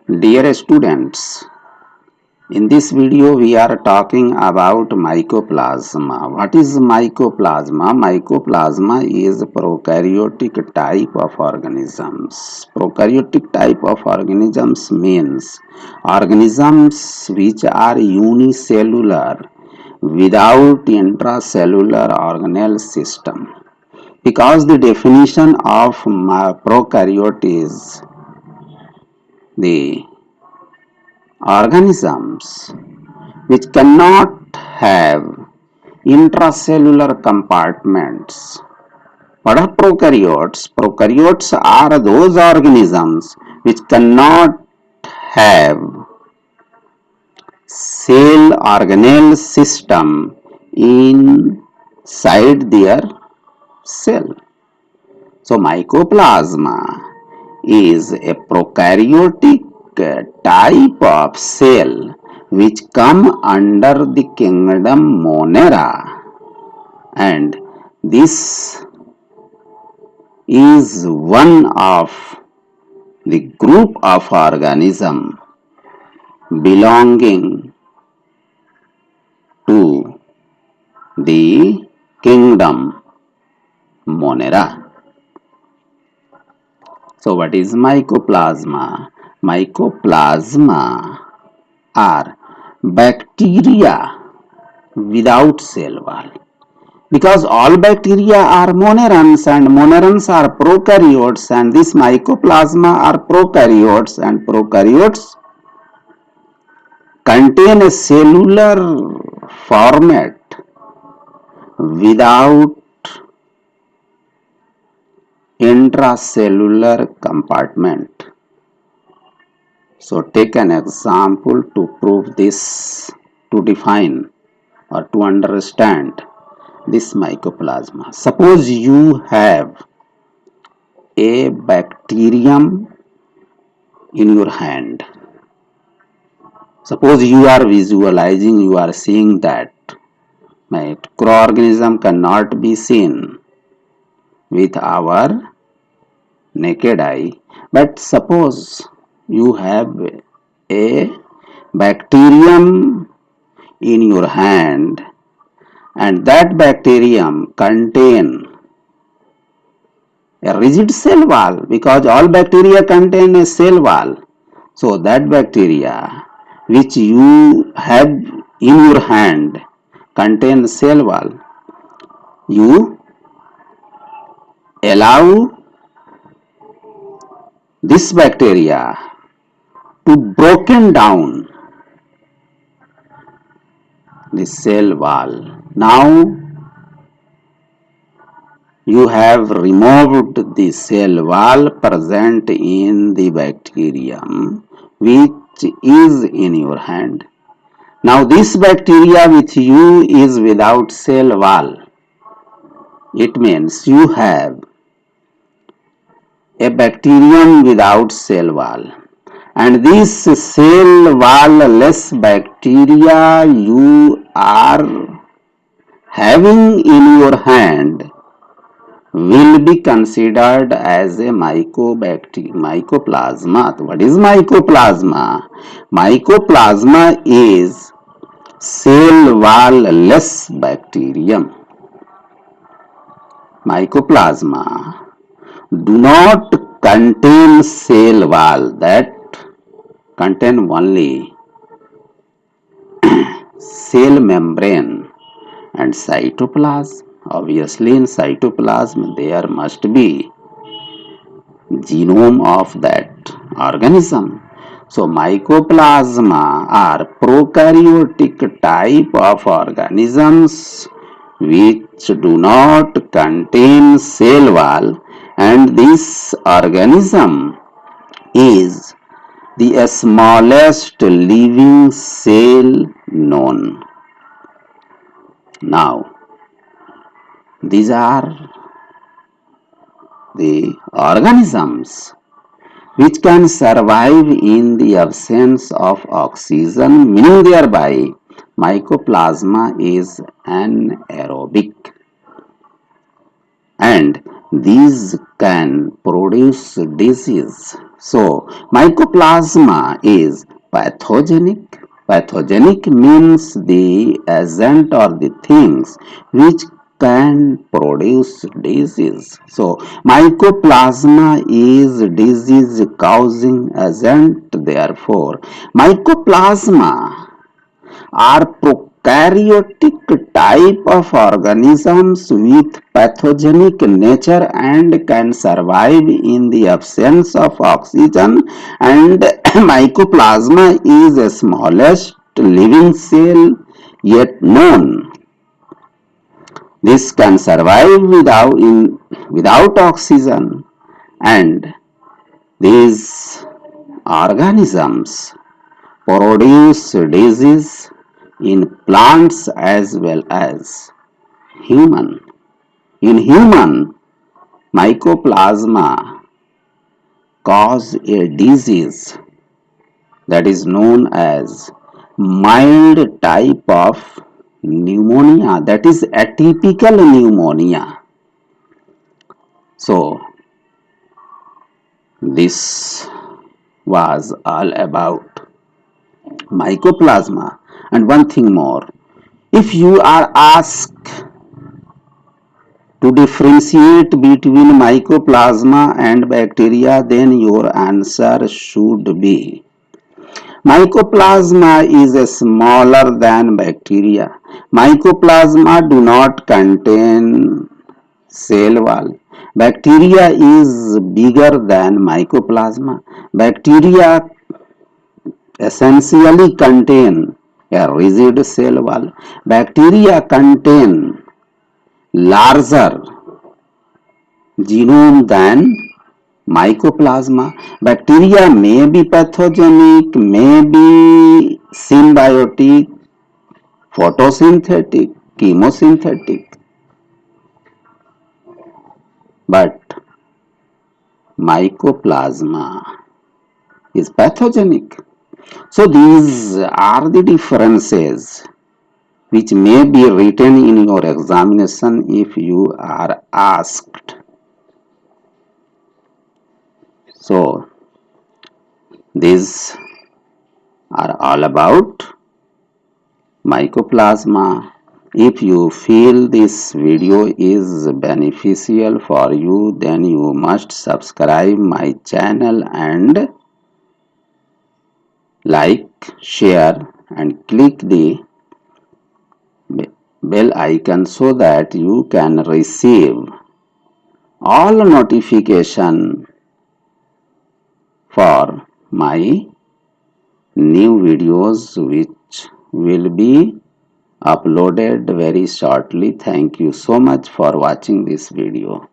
Dear students, in this video we are talking about mycoplasma. What is mycoplasma? Mycoplasma is a prokaryotic type of organisms. Prokaryotic type of organisms means organisms which are unicellular without intracellular organelle system. Because the definition of prokaryote is the organisms which cannot have intracellular compartments. What are prokaryotes? Prokaryotes are those organisms which cannot have cell organelle system inside their cell. So mycoplasma is a prokaryotic type of cell which come under the kingdom Monera, and this is one of the group of organism belonging to the kingdom Monera. So what is mycoplasma? Mycoplasma are bacteria without cell wall. Because all bacteria are monerans and monerans are prokaryotes, and this mycoplasma are prokaryotes, and prokaryotes contain a cellular format without intracellular compartment. So take an example to prove this, to define or to understand this mycoplasma. Suppose you have a bacterium in your hand. Suppose you are visualizing, you are seeing that microorganism cannot be seen with our naked eye, but suppose you have a bacterium in your hand, and that bacterium contain a rigid cell wall, because all bacteria contain a cell wall. So that bacteria which you have in your hand contain cell wall. You allow this bacteria to broken down the cell wall. Now you have removed the cell wall present in the bacterium which is in your hand. Now this bacteria with you is without cell wall. It means you have a bacterium without cell wall, and this cell wall less bacteria you are having in your hand will be considered as a mycoplasma. What is mycoplasma? Mycoplasma is cell wall less bacterium. Mycoplasma do not contain cell wall, that contain only cell membrane and cytoplasm. Obviously in cytoplasm there must be genome of that organism. So mycoplasma are prokaryotic type of organisms which do not contain cell wall, and this organism is the smallest living cell known. Now these are the organisms which can survive in the absence of oxygen, meaning thereby mycoplasma is anaerobic. And these can produce disease. So, mycoplasma is pathogenic. Pathogenic means the agent or the things which can produce disease. So, mycoplasma is disease causing agent. Therefore, mycoplasma are prokaryotic type of organisms with pathogenic nature and can survive in the absence of oxygen, and mycoplasma is the smallest living cell yet known. This can survive without oxygen, and these organisms produce disease in plants as well as human. In human, mycoplasma cause a disease that is known as mild type of pneumonia, that is atypical pneumonia. So this was all about mycoplasma. And one thing more, if you are asked to differentiate between mycoplasma and bacteria, then your answer should be mycoplasma is smaller than bacteria. Mycoplasma do not contain cell wall. Bacteria is bigger than mycoplasma. Bacteria essentially contain a rigid cell wall. Bacteria contain larger genome than mycoplasma. Bacteria may be pathogenic, may be symbiotic, photosynthetic, chemosynthetic, but mycoplasma is pathogenic. So these are the differences which may be written in your examination if you are asked. So these are all about mycoplasma. If you feel this video is beneficial for you, then you must subscribe my channel and like, share and click the bell icon so that you can receive all notification for my new videos which will be uploaded very shortly. Thank you so much for watching this video.